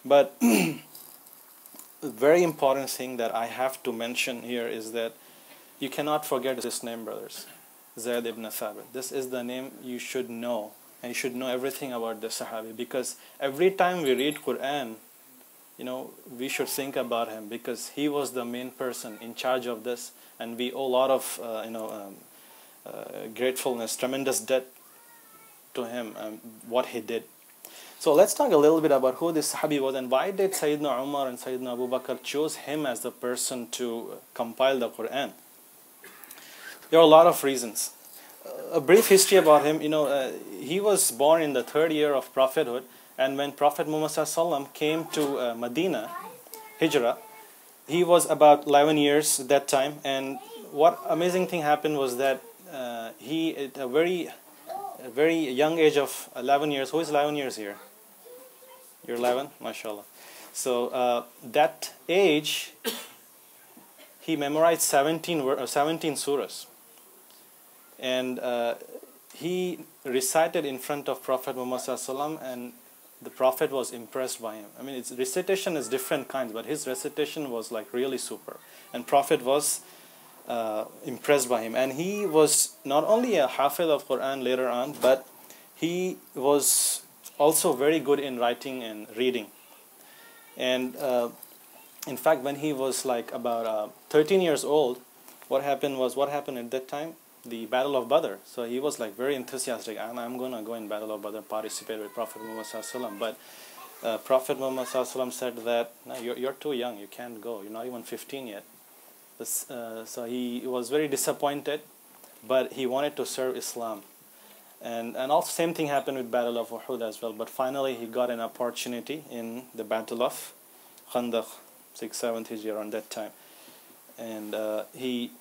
But a very important thing that I have to mention here is that you cannot forget this name, brothers. Zaid Ibn Thabit. This is the name you should know, and you should know everything about the Sahabi, because every time we read Qur'an, we should think about him, because he was the main person in charge of this, and we owe a lot of gratefulness, tremendous debt to him, what he did. So let's talk a little bit about who this Sahabi was, and why did Sayyidina Umar and Sayyidina Abu Bakr choose him as the person to compile the Qur'an. There are a lot of reasons. A brief history about him, he was born in the 3rd year of prophethood, and when Prophet Muhammad ﷺ came to Medina, Hijrah, he was about 11 years at that time. And what amazing thing happened was that he, at a very young age of 11 years, who is 11 years here? You're 11? MashaAllah. So that age, he memorized 17 surahs. And he recited in front of Prophet Muhammad ﷺ, and the Prophet was impressed by him. I mean, its recitation is different kinds, but his recitation was like really super. And Prophet was impressed by him. And he was not only a Hafiz of Qur'an later on, but he was also very good in writing and reading. And in fact, when he was like about 13 years old, what happened at that time? The Battle of Badr. So he was like very enthusiastic. I'm going to go in Battle of Badr, participate with Prophet Muhammad ﷺ. But Prophet Muhammad ﷺ said that, no, you're too young, you can't go. You're not even 15 yet. So he was very disappointed, but he wanted to serve Islam. And also same thing happened with Battle of Uhud as well. But finally he got an opportunity in the Battle of Khandaq, 6th, 7th Hijri around that time. And he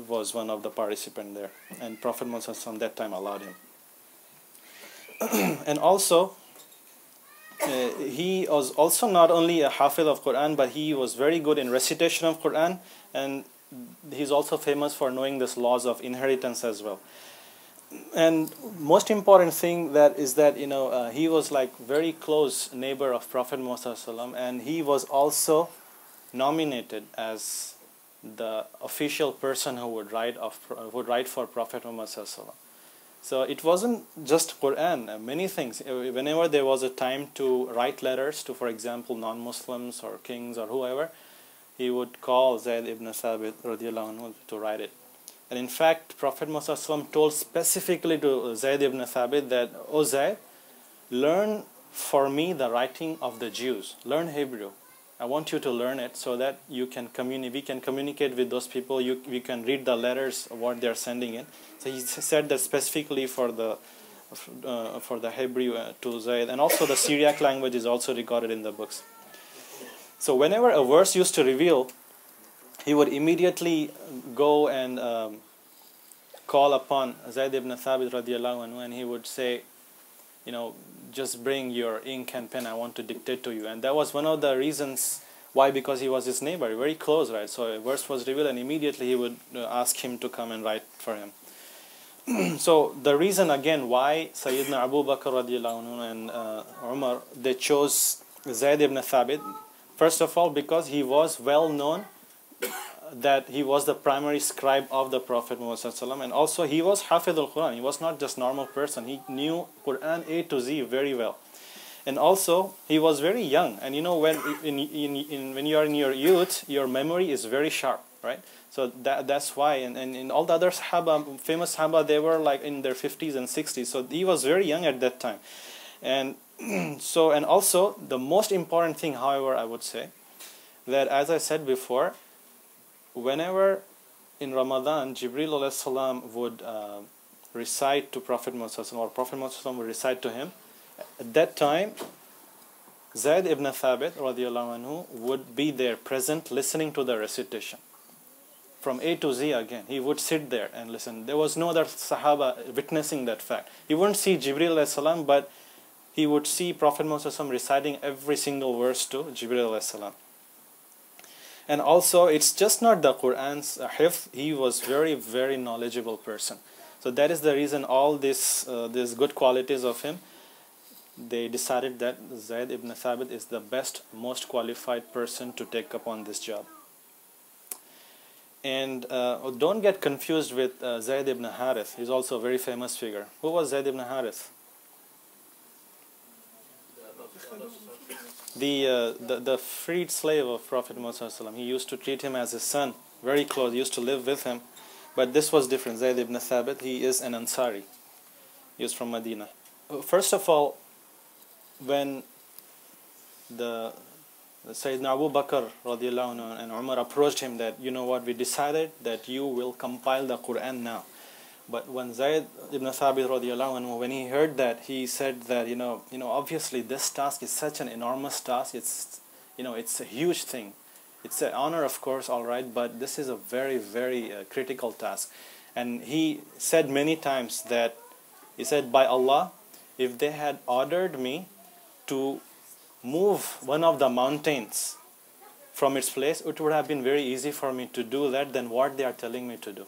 was one of the participants there, and Prophet Muhammad that time allowed him. And also, he was also not only a Hafiz of Quran, but he was very good in recitation of Quran, and he's also famous for knowing this laws of inheritance as well. And most important thing is that he was like very close neighbor of Prophet Muhammad, and he was also nominated as the official person who would write for Prophet Muhammad. So it wasn't just Quran, many things. Whenever there was a time to write letters to, for example, non-Muslims or kings or whoever, he would call Zaid Ibn Thabit radiallahu anhu to write it. And in fact, Prophet Muhammad told specifically to Zaid Ibn Thabit that, "O Zaid, learn for me the writing of the Jews. Learn Hebrew. I want you to learn it so that we can communicate with those people. We can read the letters, what they're sending in." So he said that specifically for the Hebrew to Zaid, and also the Syriac language is also recorded in the books. So whenever a verse used to reveal, he would immediately go and call upon Zaid ibn Thabit radiallahu anhu, and he would say, just bring your ink and pen, I want to dictate to you. And that was one of the reasons why, because he was his neighbor, very close, right? So a verse was revealed, and immediately he would ask him to come and write for him. So the reason again why Sayyidina Abu Bakr radiallahu anhu and Umar, they chose Zaid ibn Thabit, first of all because he was well known that he was the primary scribe of the Prophet Muhammad, and also he was Hafiz al-Quran. He was not just normal person. He knew Quran A to Z very well. And also he was very young, and when you are in your youth, your memory is very sharp, right? So that's why, and in all the other Sahaba, famous Sahaba, they were like in their 50s and 60s. So he was very young at that time. And and also the most important thing, however, I would say that, as I said before, whenever in Ramadan Jibreel alayhi salam would recite to Prophet Muhammad, or Prophet Muhammad would recite to him, at that time Zaid ibn Thabit radiallahu anhu would be there present, listening to the recitation from A to Z. Again, he would sit there and listen. There was no other Sahaba witnessing that fact. He wouldn't see Jibreel alayhi salam, but he would see Prophet Muhammad reciting every single verse to Jibreel alayhi salam. And also, it's just not the Qur'an's hifz, he was very, very knowledgeable person. So that is the reason all these good qualities of him they decided that Zaid Ibn Thabit is the best, most qualified person to take upon this job. And don't get confused with Zaid ibn Harith. He's also a very famous figure. Who was Zaid ibn Harith? The freed slave of Prophet Muhammad. He used to treat him as his son, very close. He used to live with him. But this was different. Zaid ibn Thabit, he is an Ansari. He is from Medina. First of all, when the Sayyidina Abu Bakr radiallahu anhu and Umar approached him that, you know what, we decided that you will compile the Qur'an now. But when Zaid ibn Thabit radiallahu anhu, when he heard that, he said that, you know, obviously this task is such an enormous task. It's a huge thing. It's an honor, of course, all right, but this is a very, very critical task. And he said many times that, he said, by Allah, if they had ordered me to move one of the mountains from its place, it would have been very easy for me to do that than what they are telling me to do.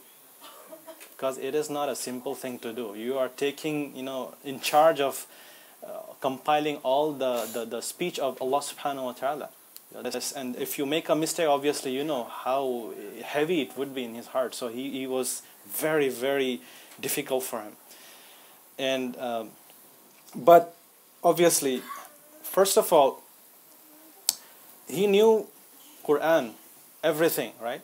Because it is not a simple thing to do. You are taking, in charge of compiling all the speech of Allah subhanahu wa ta'ala. And if you make a mistake, obviously you know how heavy it would be in his heart. So he was very, very difficult for him. And but obviously, first of all, he knew Qur'an, everything, right?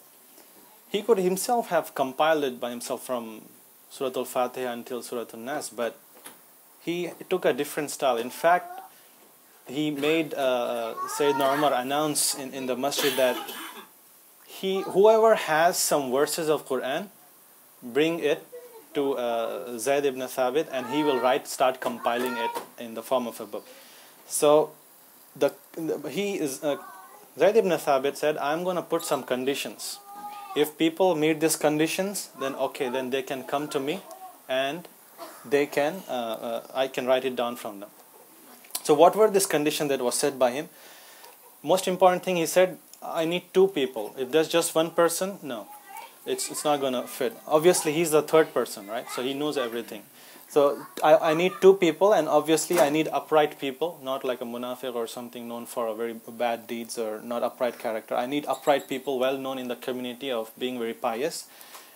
He could himself have compiled it by himself from Surah Al-Fatiha until Surah Al-Nas, but he took a different style. In fact, he made Sayyidina Umar announce in the masjid that whoever has some verses of Qur'an, bring it to Zaid ibn Thabit, and he will start compiling it in the form of a book. So Zaid ibn Thabit said, I'm going to put some conditions. If people meet these conditions, then okay, then they can come to me and they can I can write it down from them. So what were these conditions that was said by him? Most important thing, he said, I need 2 people. If there's just one person, no, it's not going to fit. Obviously he's the third person, right? So he knows everything. So I need 2 people, and obviously I need upright people, not like a munafiq or something known for a very bad deeds or not upright character. I need upright people well known in the community of being very pious.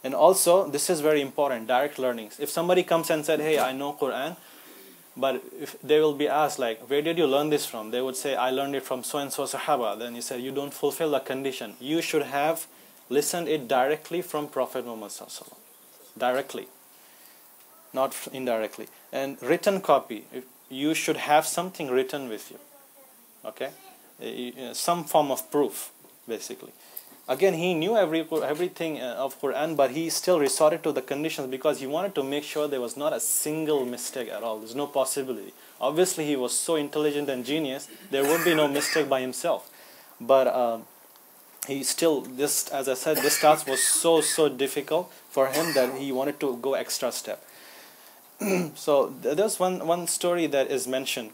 And also, this is very important, direct learnings. If somebody comes and said, hey, I know Qur'an, but if they will be asked, like, where did you learn this from? They would say, I learned it from so-and-so Sahaba. Then you say, you don't fulfill the condition. You should have listened it directly from Prophet Muhammad sallallahu alaihi wasallam. Directly. Not indirectly. And written copy, you should have something written with you. Okay? Some form of proof, basically. Again, he knew everything of Qur'an, but he still resorted to the conditions because he wanted to make sure there was not a single mistake at all. There's no possibility. Obviously, he was so intelligent and genius, there would be no mistake by himself. But he still, as I said, this task was so difficult for him that he wanted to go extra step. So there's one story that is mentioned.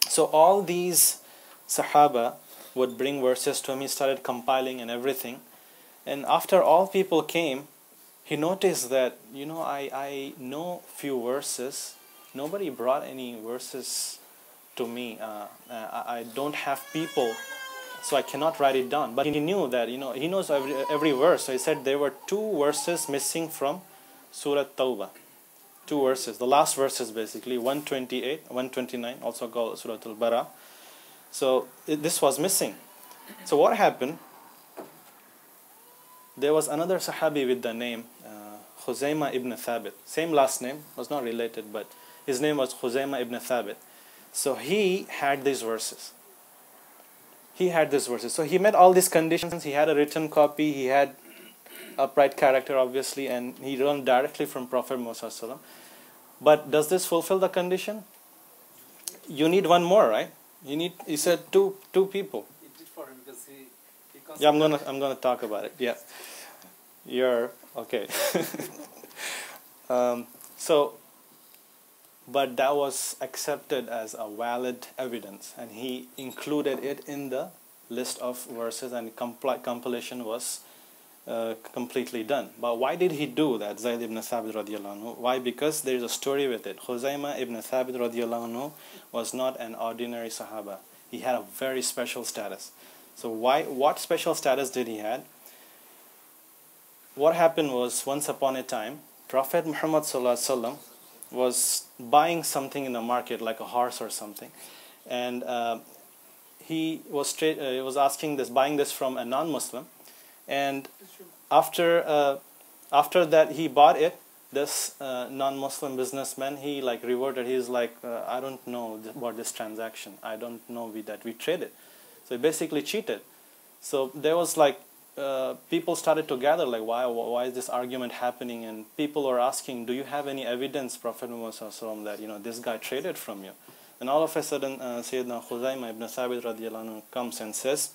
So all these Sahaba would bring verses to him. He started compiling and everything. And after all people came, he noticed that, I know few verses. Nobody brought any verses to me. I don't have people, so I cannot write it down. But he knew that, he knows every verse. So he said there were 2 verses missing from Surah Tawbah. 2 verses, the last verses basically, 128, 129, also called Surah Al-Bara. So this was missing. So what happened? There was another Sahabi with the name Zaid Ibn Thabit. Same last name, was not related, but his name was Zaid Ibn Thabit. So he had these verses. So he met all these conditions. He had a written copy. He had upright character, obviously, and he learned directly from Prophet Muhammad. But does this fulfill the condition? You need one more, right? He said two people. It did for him because he Yeah, I'm gonna talk about it. Yeah, you're okay. But that was accepted as a valid evidence, and he included it in the list of verses, and compilation was completely done. But why did he do that, Zaid ibn Thabit radiallahu anhu? Why? Because there is a story with it. Khuzaymah ibn Thabit radiallahu anhu was not an ordinary Sahaba. He had a very special status. So what special status did he have? What happened was, once upon a time, Prophet Muhammad sallallahu alaihi wasallam was buying something in the market, like a horse or something, and he was buying this from a non-Muslim, and after that he bought it. This non-Muslim businessman, he like reverted. He's like, I don't know about this transaction. I don't know that we traded. So he basically cheated. So there was like people started to gather, like, why is this argument happening? And people were asking, do you have any evidence, Prophet Muhammad sallallahu alaihi wasallam, that this guy traded from you? And all of a sudden, Sayyidina Khuzaymah ibn Thabit radiallahu anhu comes and says,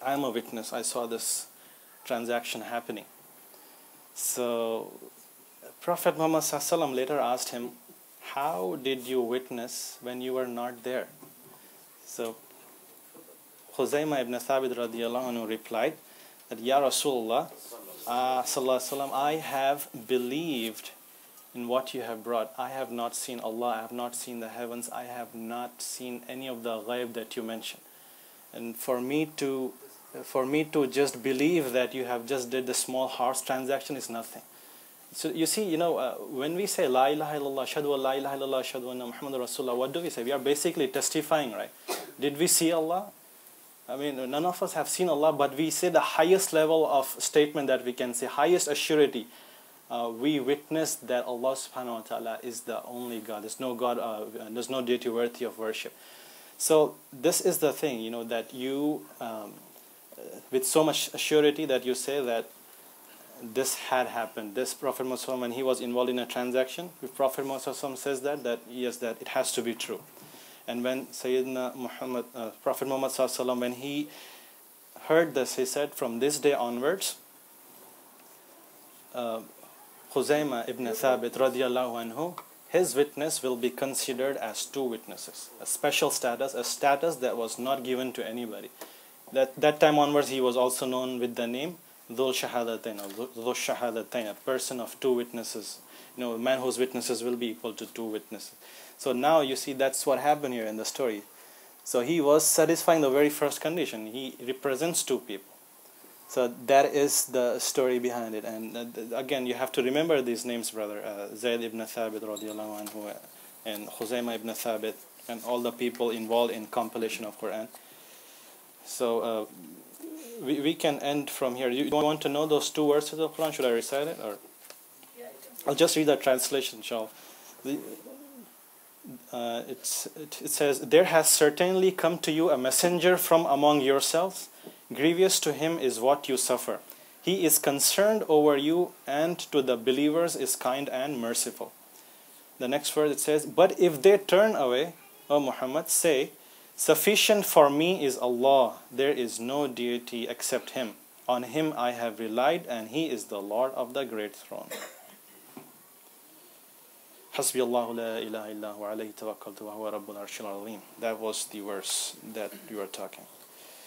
I am a witness. I saw this transaction happening. So Prophet Muhammad sallallahu alaihi wasallam later asked him, how did you witness when you were not there? So Khuzaymah ibn Thabit radiallahu anhu replied that, Ya Rasulullah sallallahu alaihi wasallam, I have believed in what you have brought. I have not seen Allah, I have not seen the heavens, I have not seen any of the ghaib that you mentioned. And for me to just believe that you have just did the small horse transaction is nothing. So you see, when we say La ilaha illallah, Ashhadu an la ilaha illallah, Ashhadu anna Muhammadur Rasulullah, what do we say? We are basically testifying, right? Did we see Allah? I mean, none of us have seen Allah, but we say the highest level of statement that we can say, highest assurity. We witness that Allah subhanahu wa ta'ala is the only God. There's no God, there's no deity worthy of worship. So this is the thing, that you, with so much assurity that you say that this had happened. This Prophet Muhammad, when he was involved in a transaction, if Prophet Muhammad says that yes, that it has to be true. And when Sayyidina Muhammad, Prophet Muhammad when he heard this, he said, from this day onwards, Khuzaymah ibn Thabit radiallahu anhu, his witness will be considered as two witnesses, a special status, a status that was not given to anybody. That time onwards, he was also known with the name Dhul Shahadatain, or Dhul Shahadatain, a person of two witnesses. A man whose witnesses will be equal to two witnesses. So now you see that's what happened here in the story. So he was satisfying the very first condition. He represents two people. So that is the story behind it. And again, you have to remember these names, brother. Zaid ibn Thabit radiallahu anhu, and Khuzaymah ibn Thabit, and all the people involved in compilation of Qur'an. So we can end from here. You want to know those two verses of Qur'an? Should I recite it? Or I'll just read the translation, inshallah. It says, there has certainly come to you a messenger from among yourselves. Grievous to him is what you suffer. He is concerned over you, and to the believers is kind and merciful. The next verse, it says, but if they turn away, O Muhammad, say, sufficient for me is Allah. There is no deity except Him. On Him I have relied, and He is the Lord of the great throne. حسبي الله لا إله إلا هو عليه توكلت وهو رب العرش العظيم. That was the verse that you were talking.